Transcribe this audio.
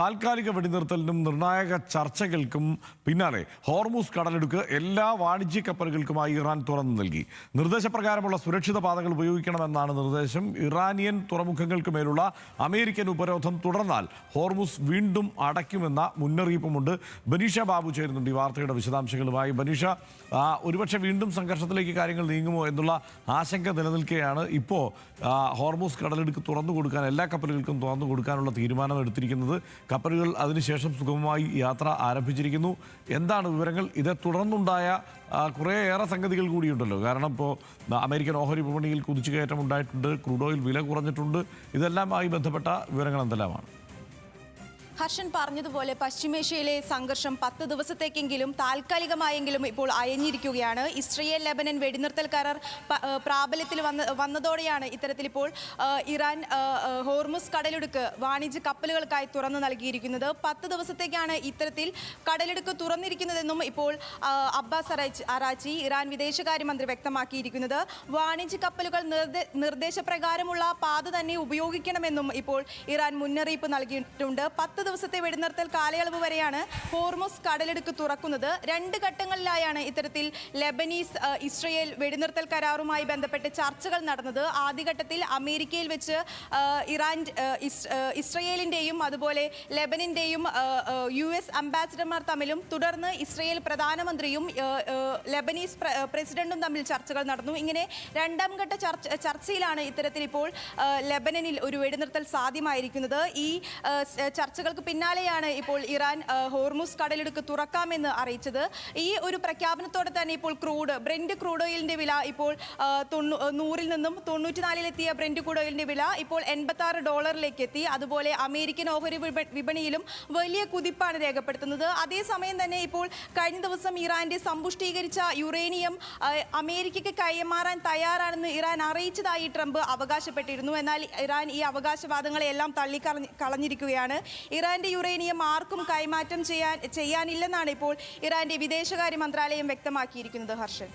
താൽക്കാലിക വെടിനിർത്തലിനും നിർണായക ചർച്ചകൾക്കും പിന്നാലെ ഹോർമൂസ് കടലിടുക്ക് എല്ലാ വാണിജ്യ കപ്പലുകൾക്കുമായി ഇറാൻ തുറന്നു നൽകി. നിർദ്ദേശപ്രകാരമുള്ള സുരക്ഷിത പാതകൾ ഉപയോഗിക്കണമെന്നാണ് നിർദ്ദേശം. ഇറാനിയൻ തുറമുഖങ്ങൾക്ക് മേലുള്ള അമേരിക്കൻ ഉപരോധം തുടർന്നാൽ ഹോർമൂസ് വീണ്ടും അടയ്ക്കുമെന്ന മുന്നറിയിപ്പുമുണ്ട്. ബനീഷ ബാബു ചേരുന്നുണ്ട് ഈ വാർത്തയുടെ വിശദാംശങ്ങളുമായി. ബനീഷ, ഒരുപക്ഷെ വീണ്ടും സംഘർഷത്തിലേക്ക് കാര്യങ്ങൾ നീങ്ങുമോ എന്നുള്ള ആശങ്ക നിലനിൽക്കുകയാണ്. ഇപ്പോൾ ഹോർമൂസ് കടലിടുക്ക് തുറന്നു കൊടുക്കാൻ എല്ലാ കപ്പലുകൾക്കും തുറന്നു കൊടുക്കാനുള്ള തീരുമാനം എടുത്തിരിക്കുന്നത്. കപ്പലുകൾ അതിനുശേഷം സുഗമമായി യാത്ര ആരംഭിച്ചിരിക്കുന്നു. എന്താണ് വിവരങ്ങൾ? ഇതേ തുടർന്നുണ്ടായ കുറേയേറെ സംഗതികൾ കൂടിയുണ്ടല്ലോ. കാരണം ഇപ്പോൾ അമേരിക്കൻ ഓഹരി വിപണിയിൽ കുതിച്ചുകയറ്റം ഉണ്ടായിട്ടുണ്ട്, ക്രൂഡ് ഓയിൽ വില കുറഞ്ഞിട്ടുണ്ട്. ഇതെല്ലാമായി ബന്ധപ്പെട്ട വിവരങ്ങൾ എന്തെല്ലാമാണ്? ഹർഷൻ പറഞ്ഞതുപോലെ പശ്ചിമേഷ്യയിലെ സംഘർഷം 10 ദിവസത്തേക്കെങ്കിലും താൽക്കാലികമായെങ്കിലും ഇപ്പോൾ അയഞ്ഞിരിക്കുകയാണ്. ഇസ്രയേൽ ലെബനൻ വെടിനിർത്തൽ കരാർ പ്രാബല്യത്തിൽ വന്നതോടെയാണ് ഇത്തരത്തിലിപ്പോൾ ഇറാൻ ഹോർമുസ് കടലിടുക്ക് വാണിജ്യ കപ്പലുകൾക്കായി തുറന്നു നൽകിയിരിക്കുന്നത്. 10 ദിവസത്തേക്കാണ് ഇത്തരത്തിൽ കടലിടുക്ക് തുറന്നിരിക്കുന്നതെന്നും ഇപ്പോൾ അബ്ബാസ് അറാച്ചി ഇറാൻ വിദേശകാര്യമന്ത്രി വ്യക്തമാക്കിയിരിക്കുന്നത്. വാണിജ്യ കപ്പലുകൾ നിർദ്ദേശപ്രകാരമുള്ള പാത തന്നെ ഉപയോഗിക്കണമെന്നും ഇപ്പോൾ ഇറാൻ മുന്നറിയിപ്പ് നൽകിയിട്ടുണ്ട്. 10 ദിവസത്തെ വെടിനിർത്തൽ കാലയളവ് വരെയാണ് ഹോർമുസ് കടലിടുക്ക് തുറക്കുന്നത്. 2 ഘട്ടങ്ങളിലായാണ് ഇത്തരത്തിൽ ലെബനീസ് ഇസ്രയേൽ വെടിനിർത്തൽ കരാറുമായി ബന്ധപ്പെട്ട് ചർച്ചകൾ നടന്നത്. ആദ്യഘട്ടത്തിൽ അമേരിക്കയിൽ വെച്ച് ഇസ്രയേലിൻ്റെയും അതുപോലെ ലെബനിൻ്റെയും US അംബാസിഡർമാർ തമ്മിലും തുടർന്ന് ഇസ്രയേൽ പ്രധാനമന്ത്രിയും ലെബനീസ് പ്രസിഡന്റും തമ്മിൽ ചർച്ചകൾ നടന്നു. ഇങ്ങനെ 2ാം ഘട്ട ചർച്ചയിലാണ് ഇത്തരത്തിൽ ഇപ്പോൾ ലെബനനിൽ ഒരു വെടിനിർത്തൽ സാധ്യമായിരിക്കുന്നത്. ഈ ചർച്ചകൾക്ക് പിന്നാലെയാണ് ഇപ്പോൾ ഇറാൻ ഹോർമുസ് കടലിടുക്ക് തുറക്കാമെന്ന് അറിയിച്ചത്. ഈ ഒരു പ്രഖ്യാപനത്തോടെ തന്നെ ഇപ്പോൾ ബ്രെന്റ് ക്രൂഡ് ഓയിലിന്റെ വില ഇപ്പോൾ 100-ൽ നിന്നും 94-ലെത്തിയ ബ്രെന്റ് ക്രൂഡ് ഓയിലിന്റെ വില ഇപ്പോൾ $86 എത്തി. അതുപോലെ അമേരിക്കൻ ഓഹരി വിപണിയിലും വലിയ കുതിപ്പാണ് രേഖപ്പെടുത്തുന്നത്. അതേസമയം തന്നെ ഇപ്പോൾ കഴിഞ്ഞ ദിവസം ഇറാന്റെ സമ്പുഷ്ടീകരിച്ച യുറേനിയം അമേരിക്കയ്ക്ക് കൈമാറാൻ തയ്യാറാണെന്ന് ഇറാൻ അറിയിച്ചതായി ട്രംപ് അവകാശപ്പെട്ടിരുന്നു. എന്നാൽ ഇറാൻ ഈ അവകാശവാദങ്ങളെല്ലാം തള്ളിക്കളഞ്ഞിരിക്കുകയാണ്. ഇറാന്റെ യുറേനിയം ആർക്കും കൈമാറ്റം ചെയ്യാനില്ലെന്നാണ് ഇപ്പോൾ ഇറാന്റെ വിദേശകാര്യ മന്ത്രാലയം വ്യക്തമാക്കിയിരിക്കുന്നത്. ഹർഷൻ.